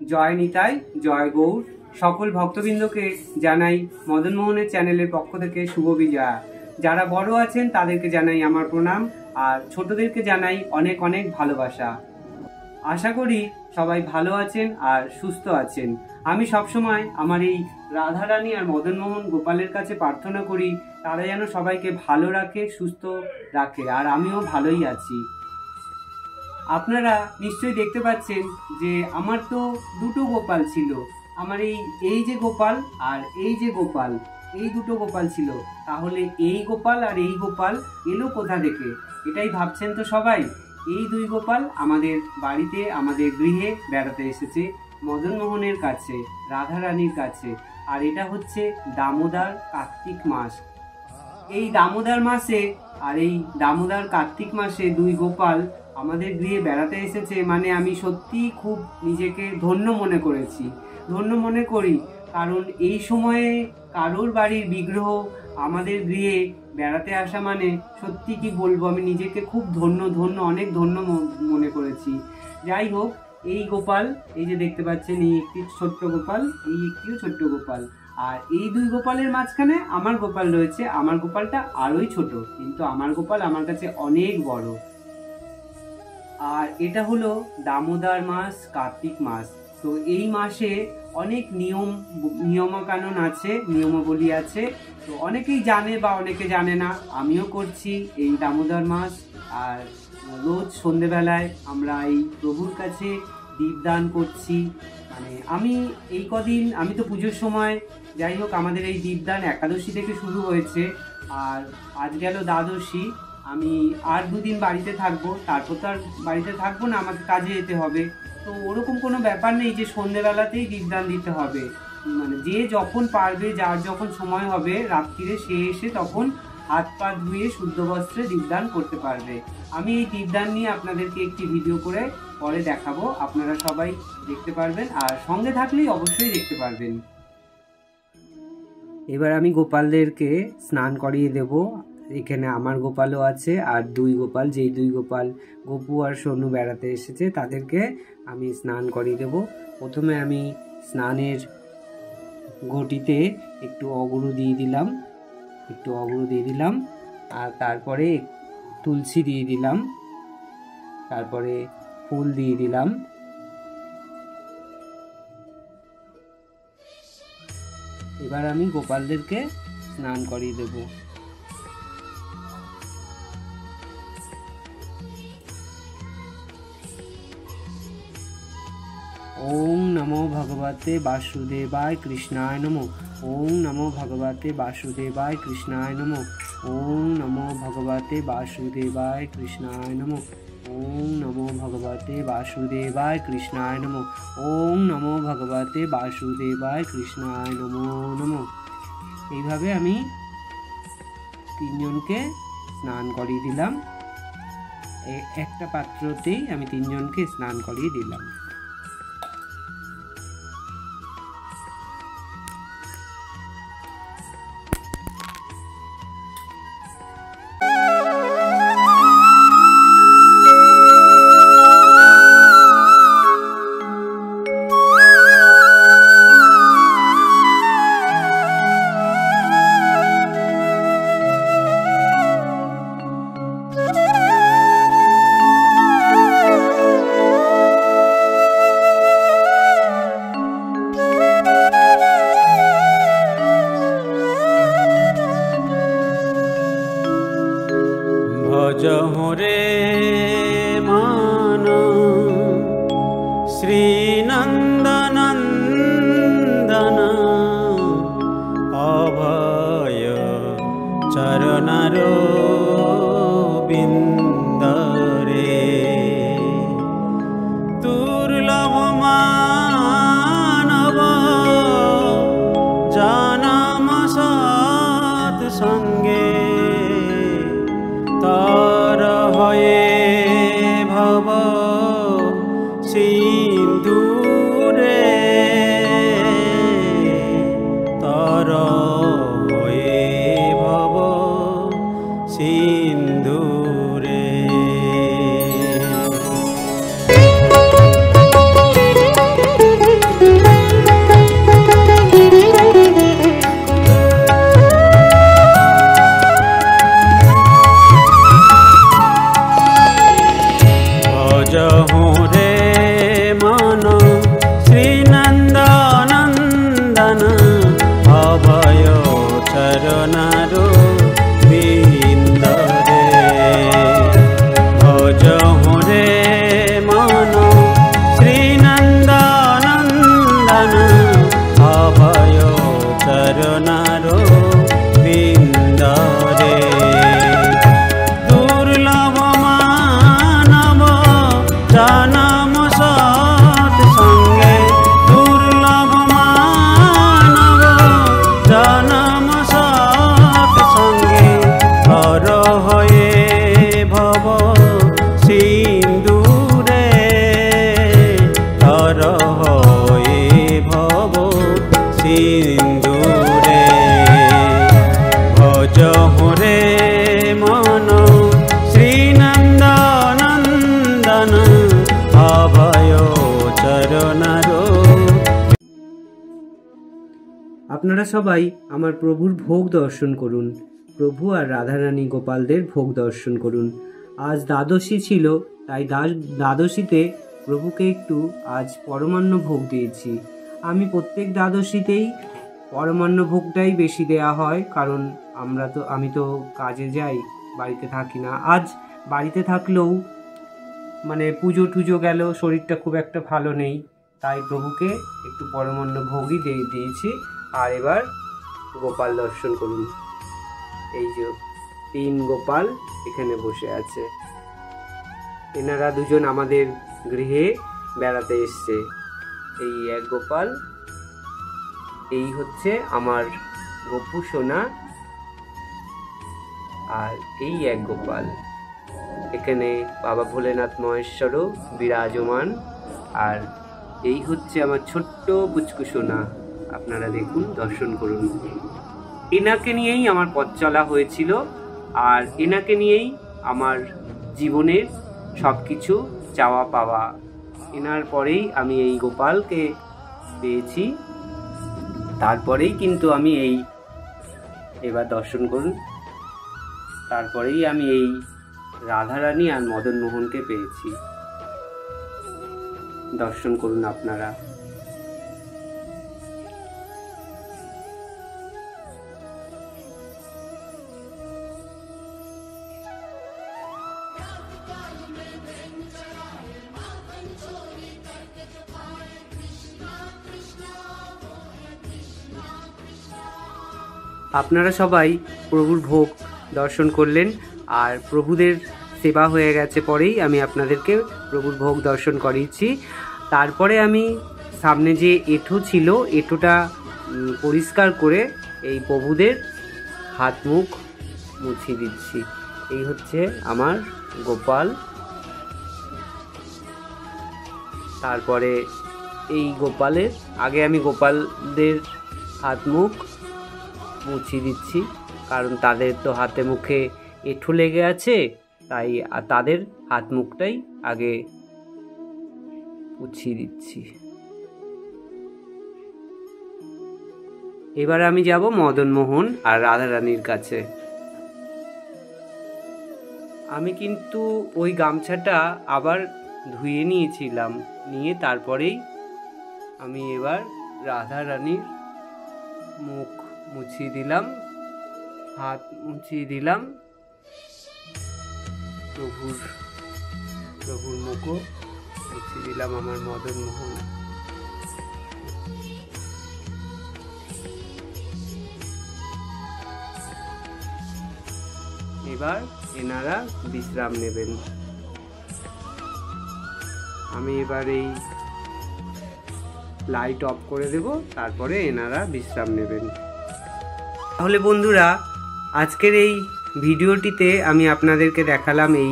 জয় নিতাই, জয় গৌর। সকল ভক্তবৃন্দকে জানাই মদন মোহনের চ্যানেলের পক্ষ থেকে শুভ বিজয়া। যারা বড় আছেন তাদেরকে জানাই আমার প্রণাম, আর ছোটদেরকে জানাই অনেক অনেক ভালোবাসা। আশা করি সবাই ভালো আছেন আর সুস্থ আছেন। আমি সবসময় আমার এই রাধারানী আর মদনমোহন গোপালের কাছে প্রার্থনা করি তারা যেন সবাইকে ভালো রাখে, সুস্থ রাখে, আর আমিও ভালোই আছি। আপনারা নিশ্চয়ই দেখতে পাচ্ছেন যে আমার তো দুটো গোপাল ছিল। আমার এই যে গোপাল আর এই যে গোপাল, এই দুটো গোপাল ছিল। তাহলে এই গোপাল আর এই গোপাল এলো কোথা থেকে, এটাই ভাবছেন তো সবাই। এই দুই গোপাল আমাদের বাড়িতে, আমাদের গৃহে বেড়াতে এসেছে মদনমোহনের কাছে, রাধারানীর কাছে। আর এটা হচ্ছে দামোদর কার্তিক মাস। এই দামোদর মাসে আর এই দামোদর কার্তিক মাসে দুই গোপাল আমাদের গৃহে বেড়াতে এসেছে, মানে আমি সত্যি খুব নিজেকে ধন্য মনে করেছি, ধন্য মনে করি। কারণ এই সময়ে কারোর বাড়ির বিগ্রহ আমাদের গৃহে বেড়াতে আসা মানে সত্যি কি বলবো, আমি নিজেকে খুব ধন্য অনেক ধন্য মনে করেছি। যাই হোক, এই গোপাল, এই যে দেখতে পাচ্ছেন, এই একটি ছোট্ট গোপাল, এই একটিও ছোট্ট গোপাল। আর এই দুই গোপালের মাঝখানে আমার গোপাল রয়েছে। আমার গোপালটা আরোই ছোট, কিন্তু আমার গোপাল আমার কাছে অনেক বড়। আর এটা হলো দামোদর মাস, কার্তিক মাস। তো এই মাসে অনেক নিয়মকানুন আছে, নিয়মাবলী আছে। তো অনেকেই জানে বা অনেকে জানে না। আমিও করছি এই দামোদর মাস। আর রোজ সন্ধেবেলায় আমরা এই প্রভুর কাছে দীপদান করছি। মানে আমি এই কদিন, আমি তো পুজোর সময়, যাই হোক, আমাদের এই দীপদান একাদশী থেকে শুরু হয়েছে। আর আজ গেল দ্বাদশী। আমি আর দুদিন বাড়িতে থাকবো, তারপর তো আর বাড়িতে থাকবো না, আমাকে কাজে যেতে হবে। তো ওরকম কোনো ব্যাপার নেই যে সন্ধেবেলাতেই দীপদান দিতে হবে। মানে যে যখন পারবে, যার যখন সময় হবে রাত্রিরে, সে এসে তখন হাত পা ধুয়ে শুদ্ধ বস্ত্রে দীপদান করতে পারবে। আমি এই দীপদান নিয়ে আপনাদেরকে একটি ভিডিও করে পরে দেখাবো, আপনারা সবাই দেখতে পারবেন, আর সঙ্গে থাকলেই অবশ্যই দেখতে পারবেন। এবার আমি গোপালদেরকে স্নান করিয়ে দেব। এখানে আমার গোপালও আছে, আর দুই গোপাল, যেই দুই গোপাল গপু আর সোনু বেড়াতে এসেছে, তাদেরকে আমি স্নান করিয়ে দেব। প্রথমে আমি স্নানের ঘটিতে একটু অগুরু দিয়ে দিলাম, আর তারপরে তুলসী দিয়ে দিলাম, তারপরে ফুল দিয়ে দিলাম। এবার আমি গোপালদেরকে স্নান করিয়ে দেব। ओम नमो भगवते वासुदेवाय कृष्णाय नमो। ओम नमो भगवते वासुदेवाय कृष्णाय नमो। ओम नमो भगवते वासुदेवाय कृष्णाय नमो। ओम नमो भगवते वासुदेवाय कृष्णाय नमो। ओम नमो भगवते वासुदेवाय कृष्णाय नमो नमो। এইভাবে আমি তিনজনকে স্নান করিয়ে দিলাম। একটা পাত্রতেই আমি তিনজনকে স্নান করিয়ে দিলাম। भजहु रे मान श्रीनंदनंदन अभय चरणार बिंदरे दुर्लभ मानव जनम सत्संगे तार हये भव सिंधुरे तार हये भव सिंधुरे। তর হয়ে ভব সিন্দুরে তর হয়ে ভব সিন্দুরে ভজ হরে মন শ্রীনন্দনন্দন অভয় চরণার। আপনারা সবাই আমার প্রভুর ভোগ দর্শন করুন। প্রভু আর রাধারানী গোপালদের ভোগ দর্শন করুন। আজ দ্বাদশী ছিল, তাই দ্বাদশীতে প্রভুকে একটু আজ পরমান্ন ভোগ দিয়েছি। আমি প্রত্যেক দ্বাদশীতেই পরমান্ন ভোগটাই বেশি দেয়া হয়, কারণ আমি তো কাজে যাই, বাড়িতে থাকি না। আজ বাড়িতে থাকলেও মানে পুজো টুজো গেল, শরীরটা খুব একটা ভালো নেই, তাই প্রভুকে একটু পরমান্ন ভোগই দিয়েছি। আর এবার গোপাল দর্শন করুন। এই যে 3 গোপাল এখানে বসে আছে, এনারা দুজন আমাদের গৃহে বেড়াতে এসছে। এই এক গোপাল, এই হচ্ছে আমার গপু সোনা, আর এই এক গোপাল। এখানে বাবা ভোলেনাথ মহেশ্বরও বিরাজমান, আর এই হচ্ছে আমার ছোট্ট পুচকু সোনা। আপনারা দেখুন, দর্শন করুন। এনাকে নিয়েই আমার পথ চলা হয়েছিল, আর এনাকে নিয়েই আমার জীবনের সব কিছু চাওয়া পাওয়া। এনার পরেই আমি এই গোপালকে পেয়েছি, তারপরেই কিন্তু আমি এই, এবার দর্শন করুন, তারপরেই আমি এই রাধারানী আর মদন মোহনকে পেয়েছি। দর্শন করুন আপনারা। আপনারা সবাই প্রভুর ভোগ দর্শন করলেন, আর প্রভুদের সেবা হয়ে গেছে পরেই আমি আপনাদেরকে প্রভুর ভোগ দর্শন করিয়েছি। তারপরে আমি সামনে যে এঁঠো ছিল, এঁঠোটা পরিষ্কার করে এই প্রভুদের হাত মুখ মুছিয়ে দিচ্ছি। এই হচ্ছে আমার গোপাল। তারপরে এই গোপালের আগে আমি গোপালদের হাত মুখ মুছিয়ে দিচ্ছি, কারণ তাদের তো হাতে মুখে এঁঠো লেগে আছে, তাই তাদের হাত মুখটাই আগে মুছিয়ে দিচ্ছি। এবার আমি যাব মদন মোহন আর রাধারানীর কাছে। আমি কিন্তু ওই গামছাটা আবার ধুয়ে নিয়েছিলাম, নিয়ে তারপরেই আমি এবার রাধারানীর মুখ মুছিয়ে দিলাম, হাত মুছিয়ে দিলাম, প্রভুর মুখও মুছিয়ে দিলাম আমার মদন মোহন। এবার এনারা বিশ্রাম নেবেন। আমি এবার এই লাইট অফ করে দেব, তারপরে এনারা বিশ্রাম নেবেন। তাহলে বন্ধুরা, আজকের এই ভিডিওটিতে আমি আপনাদেরকে দেখালাম এই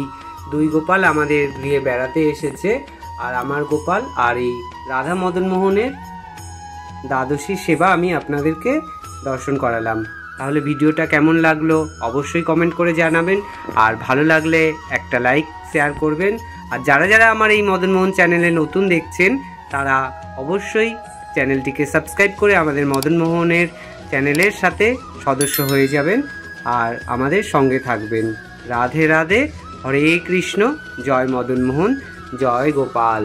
2 গোপাল আমাদের গৃহে বেড়াতে এসেছে, আর আমার গোপাল আর এই রাধা মদন মোহনের দ্বাদশীর সেবা আমি আপনাদেরকে দর্শন করালাম। তাহলে ভিডিওটা কেমন লাগলো অবশ্যই কমেন্ট করে জানাবেন, আর ভালো লাগলে একটা লাইক শেয়ার করবেন। আর যারা যারা আমার এই মদন মোহন চ্যানেলে নতুন দেখছেন, তারা অবশ্যই চ্যানেলটিকে সাবস্ক্রাইব করে আমাদের মদন মোহনের চ্যানেলের সাথে সদস্য হয়ে যাবেন আর আমাদের সঙ্গে থাকবেন। রাধে রাধে, হরে কৃষ্ণ, জয় মদন মোহন, জয় গোপাল।